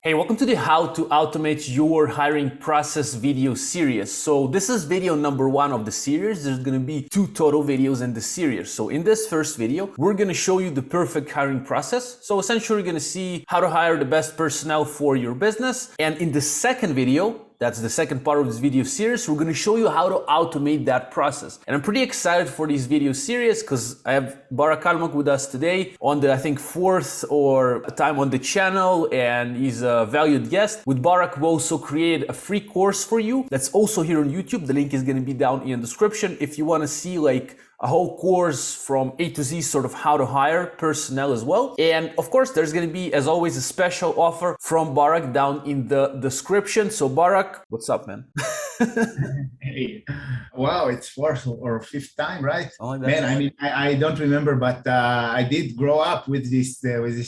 Hey, welcome to the How to Automate Your Hiring Process video series. So this is video number 1 of the series. There's gonna be 2 total videos in the series. So in this first video, we're gonna show you the perfect hiring process. So essentially, you're gonna see how to hire the best personnel for your business. And in the second video, that's the second part of this video series, we're gonna show you how to automate that process. And I'm pretty excited for this video series because I have Barak Almog with us today on the, I think, 4th or time on the channel, and he's a valued guest. With Barak, we also created a free course for you that's also here on YouTube. The link is gonna be down in the description if you wanna see like a whole course from A to Z, sort of how to hire personnel as well. And of course, there's gonna be, as always, a special offer from Barak down in the description. So Barak, what's up, man? Hey, wow, it's fourth or fifth time, right? Oh, Man, I mean, I don't remember, but I did grow up with this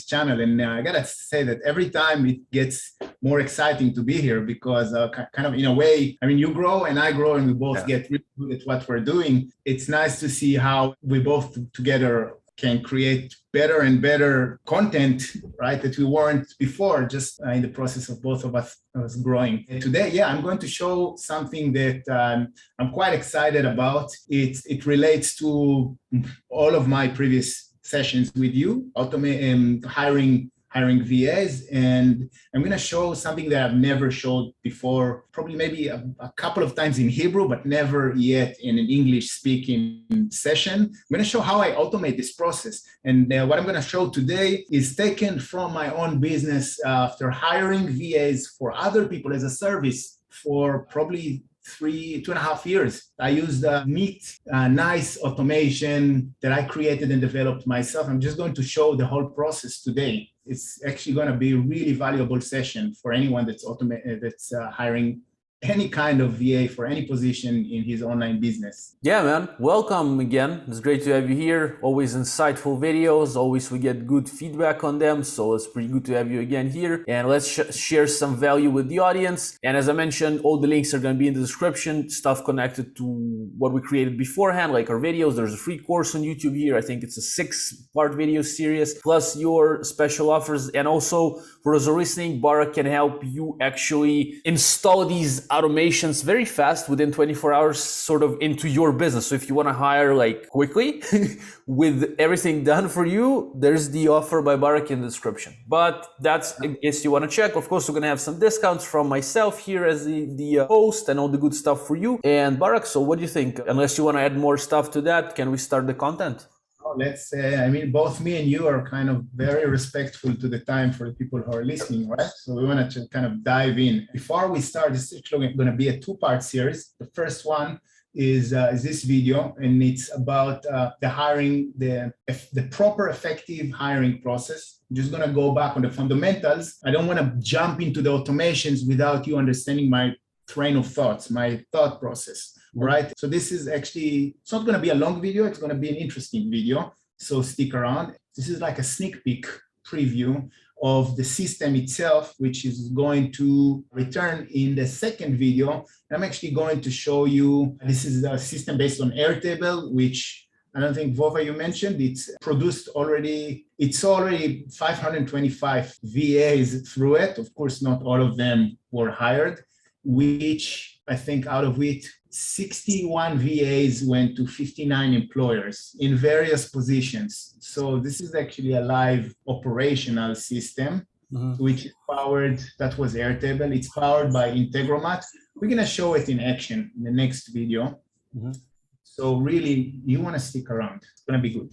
channel, and I gotta say that every time it gets more exciting to be here because kind of in a way, I mean, you grow and I grow, and we both get really good at what we're doing. It's nice to see how we both together can create better and better content, right, that we weren't before, just in the process of both of us growing. And today, I'm going to show something that I'm quite excited about. It relates to all of my previous sessions with you, hiring VAs, and I'm going to show something that I've never showed before, probably maybe a couple of times in Hebrew, but never yet in an English-speaking session. I'm going to show how I automate this process. And what I'm going to show today is taken from my own business after hiring VAs for other people as a service for probably 2.5 years. I used a neat, nice automation that I created and developed myself. I'm just going to show the whole process today. It's actually going to be a really valuable session for anyone that's hiring any kind of VA for any position in his online business. Yeah, man. Welcome again. It's great to have you here. Always insightful videos. Always we get good feedback on them. So it's pretty good to have you again here. And let's share some value with the audience. And as I mentioned, all the links are going to be in the description. Stuff connected to what we created beforehand, like our videos. There's a free course on YouTube here. I think it's a 6-part video series, plus your special offers. And also for those who are listening, Barak can help you actually install these automations very fast within 24 hours, sort of into your business. So if you want to hire like quickly with everything done for you, there's the offer by Barak in the description. But that's in case you want to check. Of course, we're going to have some discounts from myself here as the host and all the good stuff for you. And Barak, so what do you think? Unless you want to add more stuff to that, can we start the content? Let's say, I mean, both me and you are kind of very respectful to the time for the people who are listening, right? So we want to kind of dive in. Before we start, this is actually going to be a 2-part series. The first one is this video, and it's about the hiring, the proper effective hiring process. I'm just going to go back on the fundamentals. I don't want to jump into the automations without you understanding my train of thoughts, my thought process. Right. So this is actually, it's not going to be a long video. It's going to be an interesting video. So stick around. This is like a sneak peek preview of the system itself, which is going to return in the second video. I'm actually going to show you, this is a system based on Airtable, which I don't think, Vova, you mentioned. It's produced already, it's already 525 VAs through it. Of course, not all of them were hired, which I think out of which 61 VAs went to 59 employers in various positions. So this is actually a live operational system, which is powered, that was Airtable. It's powered by Integromat. We're going to show it in action in the next video. So really, you want to stick around. It's going to be good.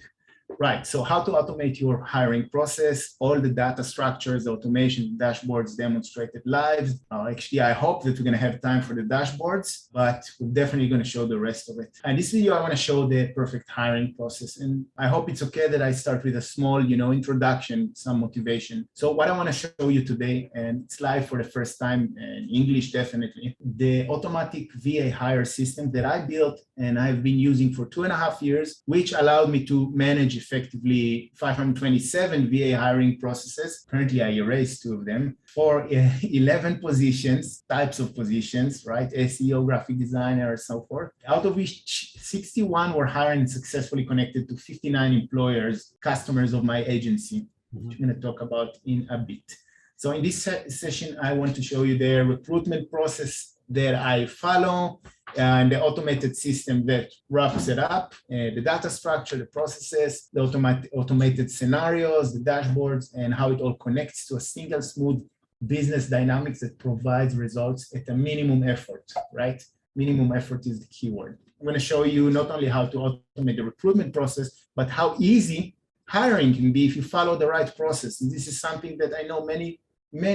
Right, so how to automate your hiring process, all the data structures, automation, dashboards demonstrated live. Actually, I hope that we're going to have time for the dashboards, but we're definitely going to show the rest of it. And this video, I want to show the perfect hiring process. And I hope it's okay that I start with a small, introduction, some motivation. So what I want to show you today, and it's live for the first time in English, definitely, the automatic VA hire system that I built and I've been using for 2.5 years, which allowed me to manage effectively 527 VA hiring processes. Currently, I erased 2 of them for 11 positions, types of positions, right? SEO, graphic designer, and so forth. Out of which 61 were hired and successfully connected to 59 employers, customers of my agency, which I'm going to talk about in a bit. So in this session, I want to show you the recruitment process that I follow and the automated system that wraps it up, the data structure, the processes, the automated scenarios, the dashboards, and how it all connects to a single smooth business dynamics that provides results at a minimum effort, right? Minimum effort is the keyword. I'm going to show you not only how to automate the recruitment process, but how easy hiring can be if you follow the right process. And this is something that I know many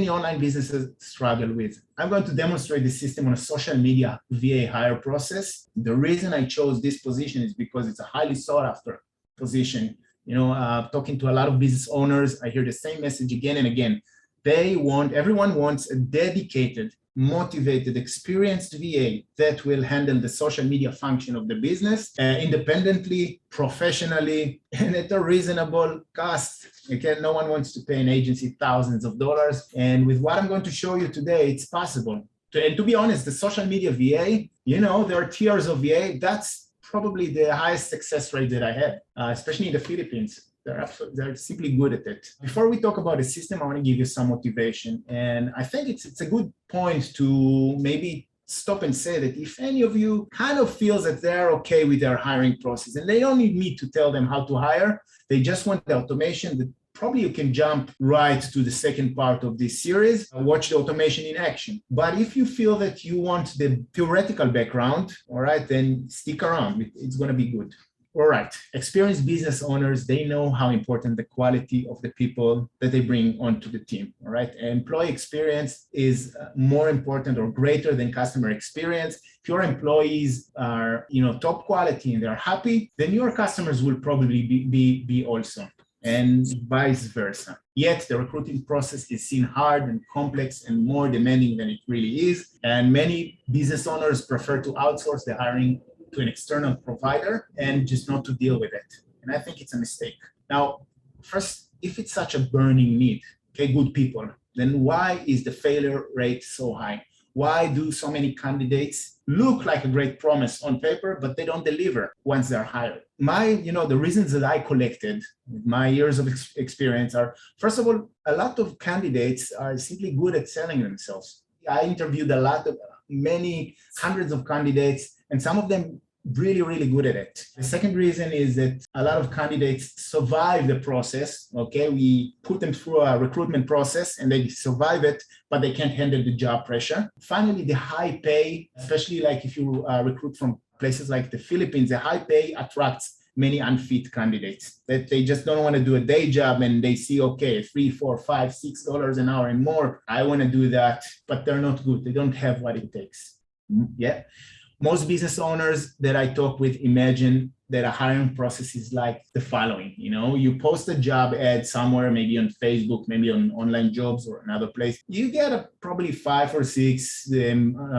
online businesses struggle with. I'm going to demonstrate the system on a social media VA hire process. The reason I chose this position is because it's a highly sought after position. Talking to a lot of business owners, I hear the same message again and again. Everyone wants a dedicated, motivated, experienced VA that will handle the social media function of the business independently, professionally, and at a reasonable cost. Okay, no one wants to pay an agency thousands of dollars. And with what I'm going to show you today, it's possible. And to be honest, the social media VA, there are tiers of VA. That's probably the highest success rate that I had, especially in the Philippines. They're simply good at it. Before we talk about the system, I want to give you some motivation. And I think it's a good point to maybe stop and say that if any of you kind of feels that they're okay with their hiring process and they don't need me to tell them how to hire, they just want the automation, that probably you can jump right to the second part of this series, watch the automation in action. But if you feel that you want the theoretical background, all right, then stick around. It's going to be good. All right, experienced business owners, they know how important the quality of the people that they bring onto the team, all right? Employee experience is more important or greater than customer experience. If your employees are, top quality and they're happy, then your customers will probably be also, and vice versa. Yet the recruiting process is seen hard and complex and more demanding than it really is. And many business owners prefer to outsource the hiring to an external provider and just not to deal with it. And I think it's a mistake. Now, first, if it's such a burning need, okay, good people, then why is the failure rate so high? Why do so many candidates look like a great promise on paper, but they don't deliver once they're hired? The reasons that I collected with my years of experience are, first of all, a lot of candidates are simply good at selling themselves. I interviewed many hundreds of candidates, and some of them really, really good at it. The second reason is that a lot of candidates survive the process. Okay, we put them through a recruitment process and they survive it, but they can't handle the job pressure. Finally, the high pay, especially like if you recruit from places like the Philippines, the high pay attracts many unfit candidates that they just don't want to do a day job, and they see, okay, $3, $4, $5, $6 an hour and more. I want to do that, but they're not good. They don't have what it takes. Yeah. Most business owners that I talk with imagine that a hiring process is like the following. You post a job ad somewhere, maybe on Facebook, maybe on online jobs or another place. You get probably 5 or 6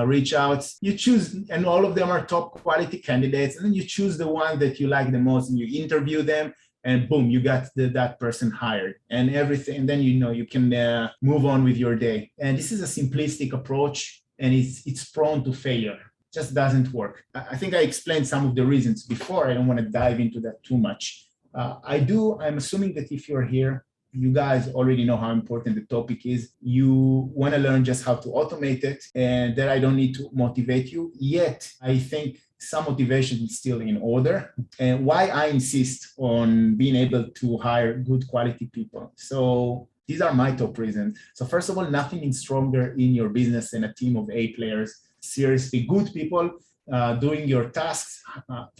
reach outs. You choose, and all of them are top quality candidates. And then you choose the one that you like the most and you interview them. And boom, you got that person hired and everything. And then, you can move on with your day. And this is a simplistic approach, and it's prone to failure. Just doesn't work. I think I explained some of the reasons before. I don't want to dive into that too much. I'm assuming that if you're here, you guys already know how important the topic is. You want to learn just how to automate it, and that I don't need to motivate you. Yet, I think some motivation is still in order. And why I insist on being able to hire good quality people. So these are my top reasons. So first of all, nothing is stronger in your business than a team of A players. Seriously good people doing your tasks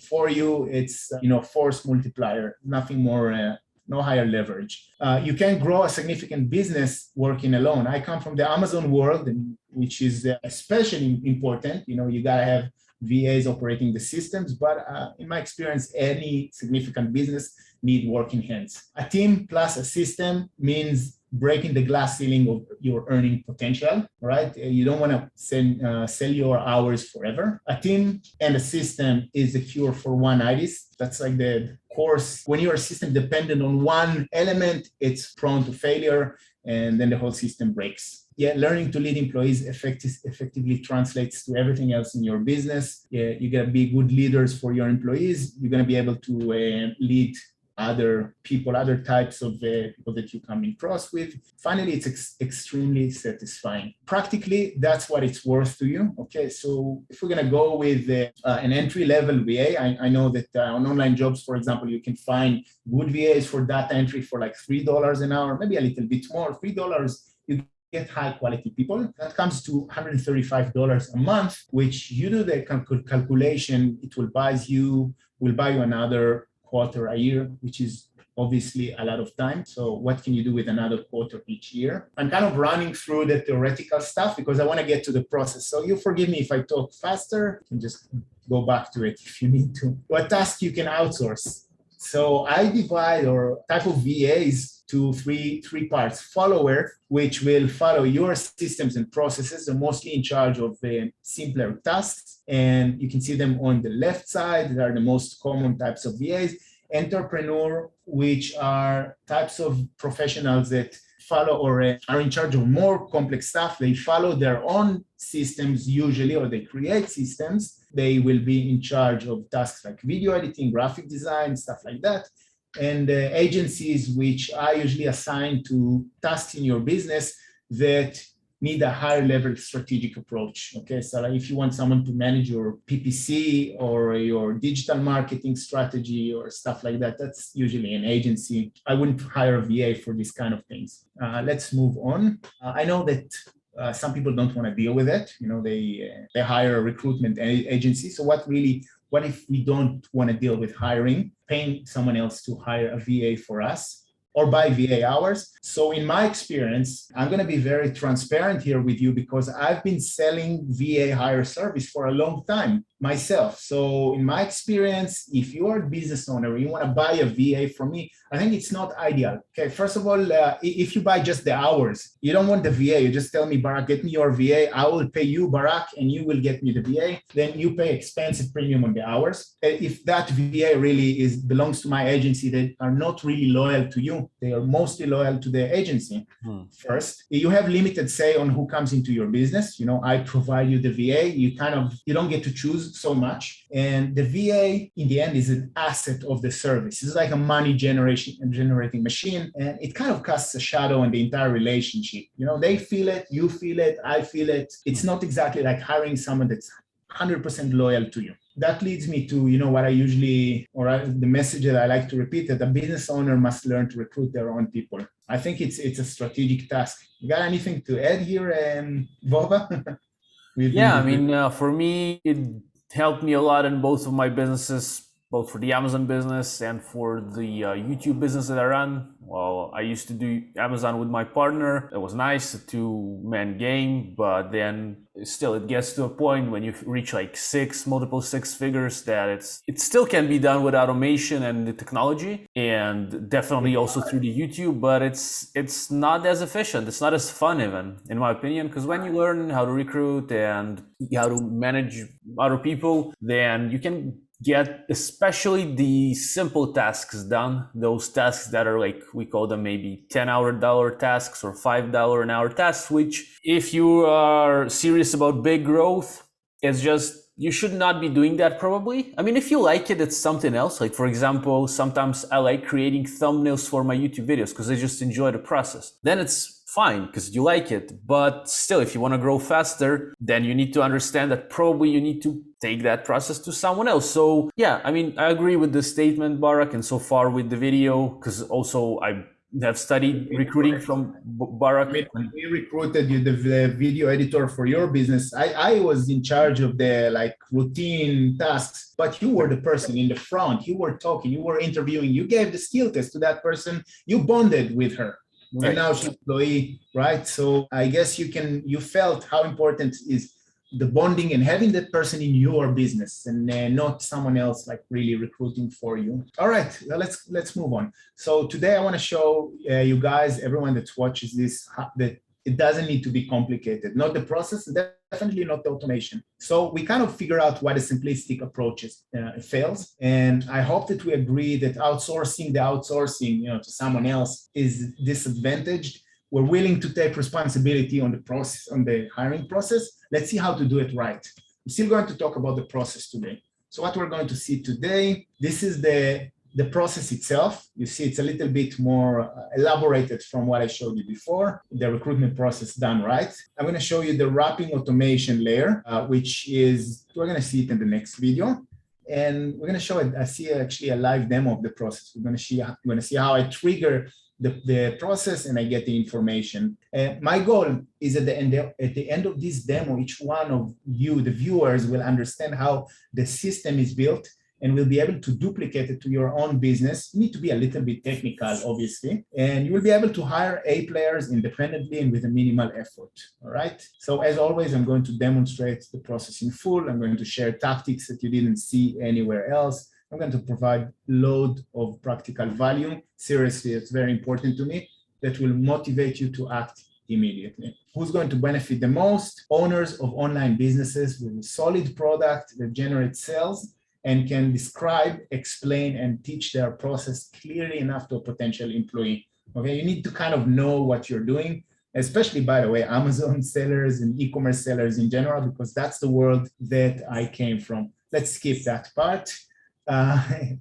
for you. It's force multiplier, nothing more, no higher leverage. You can grow a significant business working alone. I come from the Amazon world, which is especially important. You gotta have VAs operating the systems, but in my experience, any significant business need working hands. A team plus a system means breaking the glass ceiling of your earning potential, right? You don't want to sell your hours forever. A team and a system is the cure for one-itis. That's like the course. When you're a system dependent on one element, it's prone to failure, and then the whole system breaks. Yeah, learning to lead employees effectively translates to everything else in your business. Yeah, you gotta be good leaders for your employees. You're gonna be able to lead other people, other types of people that you come across with. Finally, it's extremely satisfying. Practically, that's what it's worth to you. Okay, so if we're gonna go with an entry-level VA, I know that on online jobs, for example, you can find good VAs for data entry for like $3 an hour, maybe a little bit more. $3, you get high quality people. That comes to $135 a month, which you do the calculation, it will buy you another quarter a year, which is obviously a lot of time. So what can you do with another quarter each year? I'm kind of running through the theoretical stuff because I want to get to the process. So you forgive me if I talk faster, you can just go back to it if you need to. What task you can outsource? So I divide or type of VAs to three parts. Follower, which will follow your systems and processes. They're mostly in charge of simpler tasks. And you can see them on the left side. They are the most common types of VAs. Entrepreneur, which are types of professionals that follow or are in charge of more complex stuff. They follow their own systems usually, or they create systems. They will be in charge of tasks like video editing, graphic design, stuff like that. And agencies, which are usually assigned to tasks in your business that need a higher level strategic approach. Okay, so like if you want someone to manage your PPC or your digital marketing strategy or stuff like that, that's usually an agency. I wouldn't hire a VA for these kind of things. Let's move on. I know that some people don't want to deal with it. You know, they hire a recruitment agency. So what if we don't want to deal with paying someone else to hire a VA for us or buy VA hours? So in my experience, I'm going to be very transparent here with you because I've been selling VA hire service for a long time myself. So in my experience, if you're a business owner, you want to buy a VA from me, I think it's not ideal. Okay, first of all, if you buy just the hours, you don't want the VA. You just tell me, Barak, get me your VA. I will pay you, Barak, and you will get me the VA. Then you pay expensive premium on the hours. If that VA really belongs to my agency, they are not really loyal to you. They are mostly loyal to the agency. First, you have limited say on who comes into your business. You know, I provide you the VA. You don't get to choose so much. And the VA, in the end, is an asset of the service. It's like a money generating machine. And it kind of casts a shadow on the entire relationship. You know, they feel it, you feel it, I feel it. It's not exactly like hiring someone that's 100% loyal to you. That leads me to, you know, what I usually, the message that I like to repeat, that a business owner must learn to recruit their own people. I think it's a strategic task. You got anything to add here, Vova? Yeah, I mean, for me, it helped me a lot in both of my businesses, both for the Amazon business and for the YouTube business that I run. Well, I used to do Amazon with my partner. It was nice, a two-man game, but then still it gets to a point when you reach like multiple six figures that it still can be done with automation and the technology, and definitely also through the YouTube, but it's not as efficient. It's not as fun even, in my opinion, because when you learn how to recruit and how to manage other people, then you can get especially the simple tasks done, those tasks that are like, we call them maybe $10 tasks or $5 an hour tasks, which if you are serious about big growth, it's just, you should not be doing that probably. I mean, if you like it, it's something else. Like for example, sometimes I like creating thumbnails for my YouTube videos because I just enjoy the process. Then it's fine because you like it. But still, if you want to grow faster, then you need to understand that probably you need to take that process to someone else. So yeah, I mean, I agree with the statement, Barak, and so far with the video, because also I have studied recruiting from Barak. We recruited you, the video editor for your business. I was in charge of the like routine tasks, but you were the person in the front. You were talking, you were interviewing, you gave the skill test to that person, you bonded with her. Right. And now she's an employee, right? So I guess you felt how important is the bonding and having that person in your business and not someone else like really recruiting for you. All right, let's move on. So today I want to show you guys, everyone that watches this, that it doesn't need to be complicated. Not the process, definitely not the automation. So we kind of figure out what a simplistic approach fails. And I hope that we agree that outsourcing to someone else is disadvantaged. We're willing to take responsibility on the process, on the hiring process. Let's see how to do it right. I'm still going to talk about the process today. So what we're going to see today, this is the the process itself. You see, it's a little bit more elaborated from what I showed you before, the recruitment process done right. I'm going to show you the wrapping automation layer, which is, we're going to see it in the next video. And we're going to show it, I see actually a live demo of the process. We're going to see how I trigger the process and I get the information. My goal is at the end of this demo, each one of you, the viewers, will understand how the system is built and will be able to duplicate it to your own business. You need to be a little bit technical, obviously, and you will be able to hire A players independently and with a minimal effort, all right? So as always, I'm going to demonstrate the process in full. I'm going to share tactics that you didn't see anywhere else. I'm going to provide load of practical value. Seriously, it's very important to me, that will motivate you to act immediately. Who's going to benefit the most? Owners of online businesses with a solid product that generates sales and can describe, explain, and teach their process clearly enough to a potential employee. Okay, you need to kind of know what you're doing, especially, by the way, Amazon sellers and e-commerce sellers in general, because that's the world that I came from. Let's skip that part.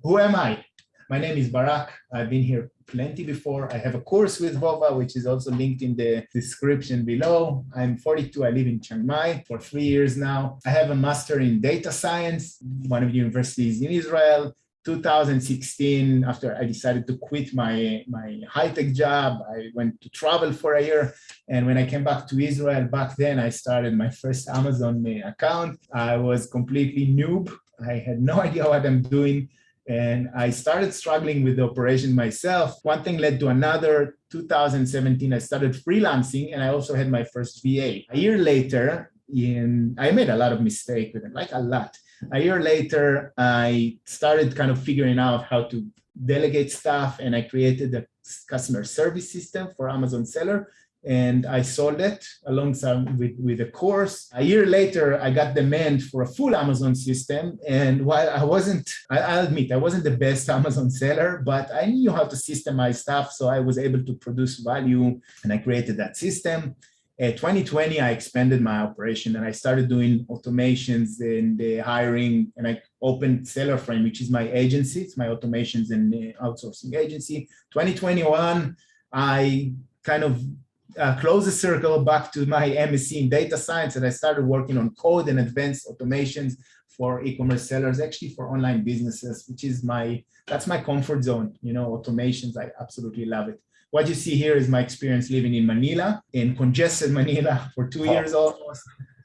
Who am I? My name is Barak. I've been here plenty before. I have a course with Vova, which is also linked in the description below. I'm 42. I live in Chiang Mai for 3 years now. I have a master in data science, one of the universities in Israel. 2016, after I decided to quit my high-tech job, I went to travel for a year. And when I came back to Israel, back then I started my first Amazon account. I was completely noob. I had no idea what I'm doing. And I started struggling with the operation myself. One thing led to another. 2017, I started freelancing, and I also had my first VA. A year later, I made a lot of mistakes with it, like a lot. A year later, I started kind of figuring out how to delegate stuff, and I created a customer service system for Amazon Seller. And I sold it alongside with a course. A year later, I got demand for a full Amazon system. And while I'll admit, I wasn't the best Amazon seller, but I knew how to systemize stuff. So I was able to produce value, and I created that system. 2020, I expanded my operation and I started doing automations and hiring, and I opened SellerFrame, which is my agency. It's my automations and outsourcing agency. 2021, I kind of close the circle back to my MSc in data science, and I started working on code and advanced automations for e-commerce sellers, actually for online businesses, which is that's my comfort zone. You know, automations, I absolutely love it. What you see here is my experience living in Manila, in congested Manila for 2 years almost.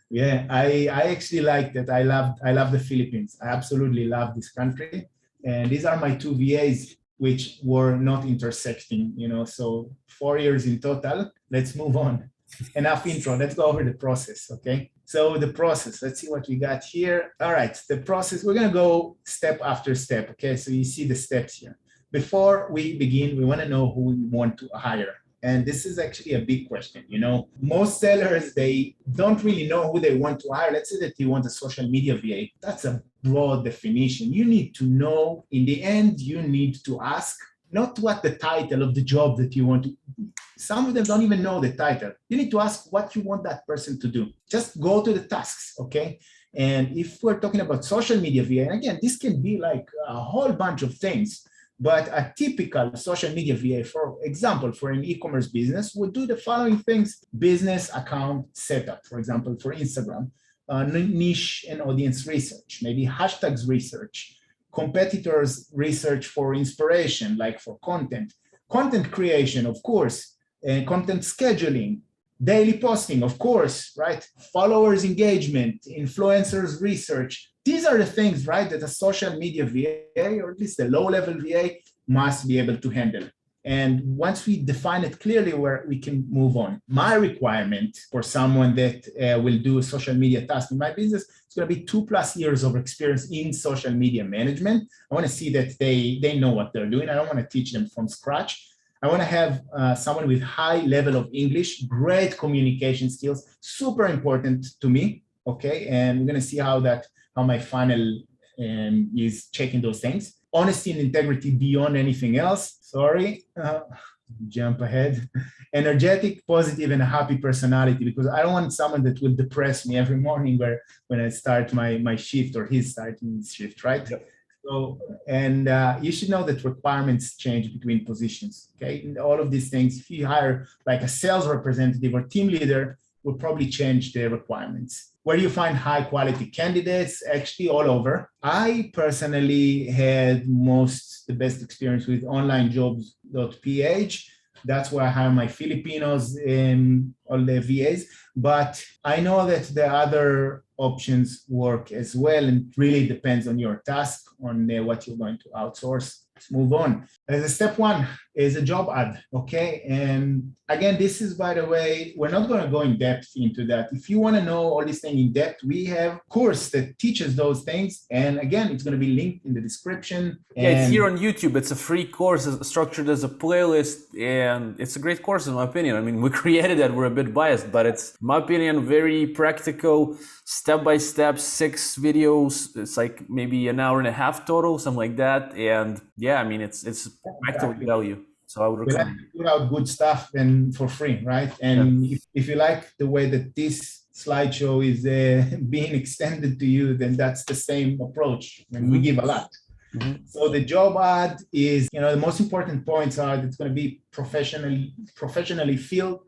Yeah, I actually liked it. I love the Philippines. I absolutely love this country. And these are my two VAs, which were not intersecting, you know, so 4 years in total. Let's move on. Enough intro, let's go over the process, okay? So the process, let's see what we got here. All right, the process, we're gonna go step after step, okay? So you see the steps here. Before we begin, we wanna know who we want to hire. And this is actually a big question, you know? Most sellers, they don't really know who they want to hire. Let's say that you want a social media VA. That's a broad definition. You need to know, in the end, you need to ask, not what the title of the job that you want to, some of them don't even know the title. You need to ask what you want that person to do. Just go to the tasks, okay? And if we're talking about social media VA, and again, this can be like a whole bunch of things, but a typical social media VA, for example, for an e-commerce business, would do the following things: business account setup, for example, for Instagram, niche and audience research, maybe hashtags research, competitors research for inspiration, like for content creation, of course, and content scheduling, daily posting, of course, right? Followers engagement, influencers research. These are the things, right, that a social media VA, or at least a low-level VA, must be able to handle. And once we define it clearly, where we can move on. My requirement for someone that will do a social media task in my business is going to be 2+ years of experience in social media management. I want to see that they know what they're doing. I don't want to teach them from scratch. I want to have someone with high level of English, great communication skills, super important to me, okay? And we're going to see how my funnel is checking those things. Honesty and integrity beyond anything else. Sorry, jump ahead. Energetic, positive, and a happy personality, because I don't want someone that will depress me every morning when I start my shift, or he's starting his shift, right? Yep. So, and you should know that requirements change between positions. Okay, and all of these things. If you hire like a sales representative or team leader, will probably change the requirements. Where do you find high quality candidates? Actually, all over. I personally had the best experience with onlinejobs.ph. That's where I hire my Filipinos and all the VAs. But I know that the other options work as well, and it really depends on your task, on what you're going to outsource. Let's move on. As a step one is a job ad, okay? And again, this is, by the way, we're not going to go in depth into that. If you want to know all these things in depth, we have a course that teaches those things. And again, it's going to be linked in the description. Yeah, it's here on YouTube. It's a free course, it's structured as a playlist, and it's a great course in my opinion. I mean, we created it, we're a bit biased, but it's, in my opinion, very practical, step-by-step, 6 videos. It's like maybe an hour and a half total, something like that. And yeah, I mean, it's practical value. So I would recommend. We like to put out good stuff and for free, right? And if you like the way that this slideshow is being extended to you, then that's the same approach, and we give a lot. So the job ad is, the most important points are that it's going to be professionally filled.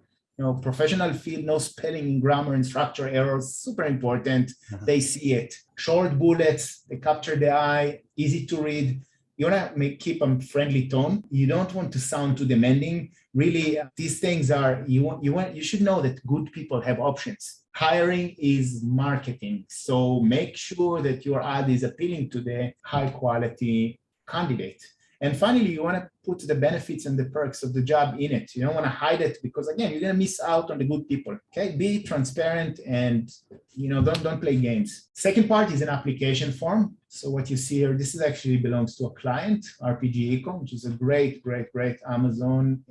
Professional field, no spelling, grammar, and structure errors, super important. They see it. Short bullets, they capture the eye, easy to read. You want to keep a friendly tone. You don't want to sound too demanding. Really, these things are, you should know that good people have options. Hiring is marketing. So make sure that your ad is appealing to the high quality candidate. And finally, you want to put the benefits and the perks of the job in it. You don't want to hide it because, again, you're going to miss out on the good people. Okay, be transparent and don't play games. Second part is an application form. So what you see here, this is actually belongs to a client, RPG Ecom, which is a great Amazon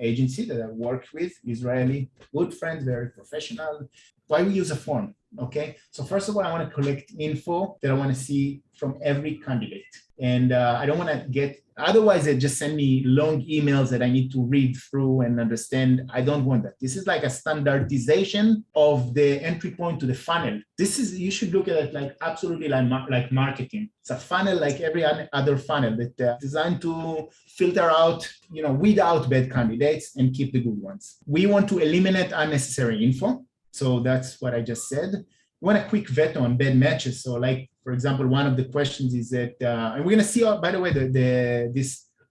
agency that I worked with, Israeli, good friends, very professional. Why we use a form? Okay, so first of all, I want to collect info that I want to see from every candidate. And I don't want to otherwise they just send me long emails that I need to read through and understand. I don't want that. This is like a standardization of the entry point to the funnel. You should look at it like absolutely like marketing. It's a funnel like every other funnel that designed to filter out, weed out bad candidates and keep the good ones. We want to eliminate unnecessary info. So that's what I just said. We want a quick vet on bad matches. So like, for example, one of the questions is that, and we're going to see, by the way, we're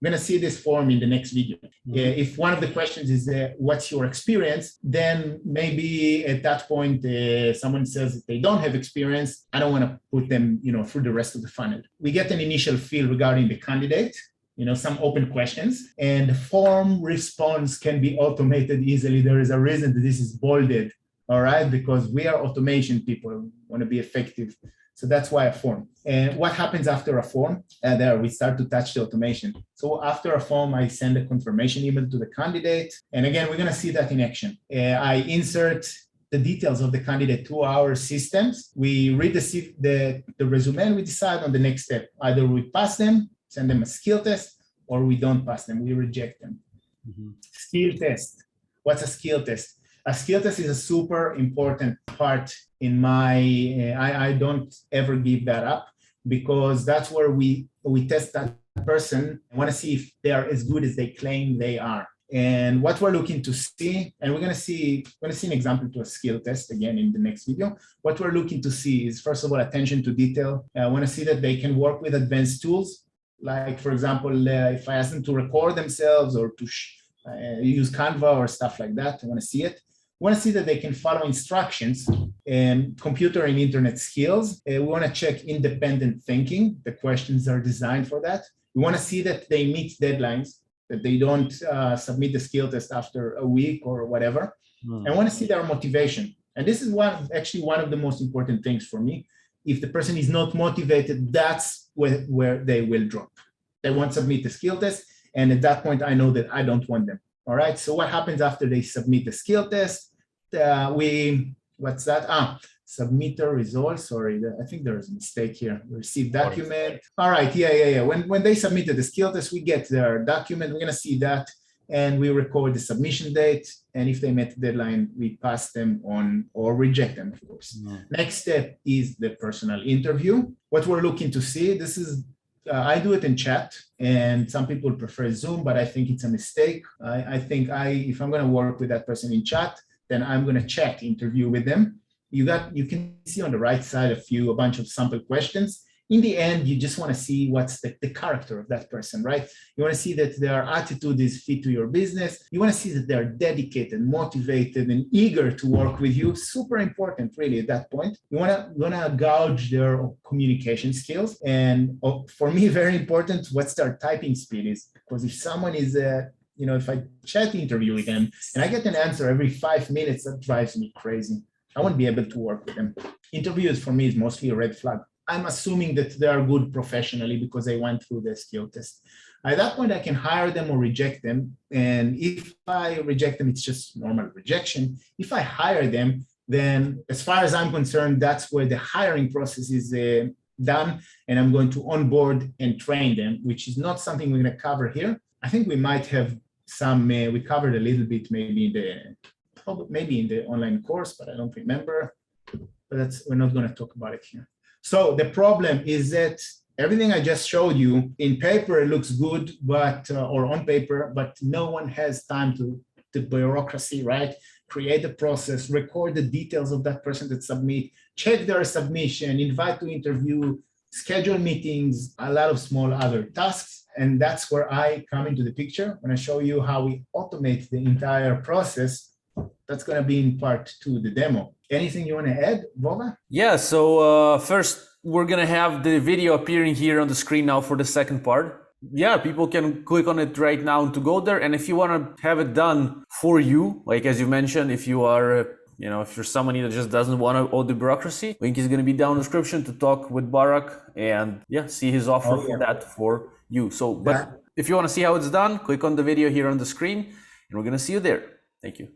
going to see this form in the next video. If one of the questions is, what's your experience? Then maybe at that point, someone says that they don't have experience. I don't want to put them, through the rest of the funnel. We get an initial feel regarding the candidate, some open questions, and the form response can be automated easily. There is a reason that this is bolded. All right, because we are automation people, want to be effective. So that's why a form. And what happens after a form? There we start to touch the automation. So after a form, I send a confirmation email to the candidate. And again, we're going to see that in action. I insert the details of the candidate to our systems. We read the resume and we decide on the next step. Either we pass them, send them a skill test, or we don't pass them, we reject them. Skill test. What's a skill test? A skill test is a super important part in my, I don't ever give that up because that's where we test that person. I want to see if they are as good as they claim they are. And what we're looking to see, and we're going to see an example to a skill test again in the next video. What we're looking to see is, first of all, attention to detail. I want to see that they can work with advanced tools. Like, for example, if I ask them to record themselves or to use Canva or stuff like that, I want to see it. We want to see that they can follow instructions and computer and internet skills. We want to check independent thinking. The questions are designed for that. We want to see that they meet deadlines, that they don't submit the skill test after a week or whatever. I want to see their motivation. And this is actually one of the most important things for me. If the person is not motivated, that's where they will drop. They won't submit the skill test. And at that point, I know that I don't want them. All right. So what happens after they submit the skill test? What's that? Submit the results. Sorry, I think there is a mistake here. Receive document. All right. Yeah. When they submitted the skill test, we get their document. We're going to see that. And we record the submission date. And if they met the deadline, we pass them on or reject them, of course. Next step is the personal interview. What we're looking to see, this is I do it in chat, and some people prefer Zoom, but I think it's a mistake. I think if I'm going to work with that person in chat, then I'm going to chat interview with them. You can see on the right side a bunch of sample questions. In the end, you just want to see what's the character of that person, right? You want to see that their attitude is fit to your business. You want to see that they're dedicated, motivated, and eager to work with you. Super important, really, at that point. You want to gauge their communication skills. And for me, very important, what's their typing speed is. Because if someone is if I chat interview with them and I get an answer every 5 minutes, that drives me crazy. I won't be able to work with them. Interviews for me is mostly a red flag. I'm assuming that they are good professionally because they went through the skill test. At that point, I can hire them or reject them. And if I reject them, it's just normal rejection. If I hire them, then as far as I'm concerned, that's where the hiring process is done. And I'm going to onboard and train them, which is not something we're going to cover here. I think we might have some, we covered a little bit maybe in the online course, but I don't remember. But we're not going to talk about it here. So the problem is that everything I just showed you in paper, it looks good, or on paper, but no one has time to the bureaucracy, right? Create the process, record the details of that person that submit, check their submission, invite to interview, schedule meetings, a lot of small other tasks. And that's where I come into the picture when I show you how we automate the entire process. That's going to be in part 2, the demo. Anything you want to add, Vova? Yeah, so first we're going to have the video appearing here on the screen now for the second part. Yeah, people can click on it right now to go there. And if you want to have it done for you, like as you mentioned, if you are, if you're somebody that just doesn't want all the bureaucracy, link is going to be down in the description to talk with Barak and see his offer for that for you. So, but if you want to see how it's done, click on the video here on the screen and we're going to see you there. Thank you.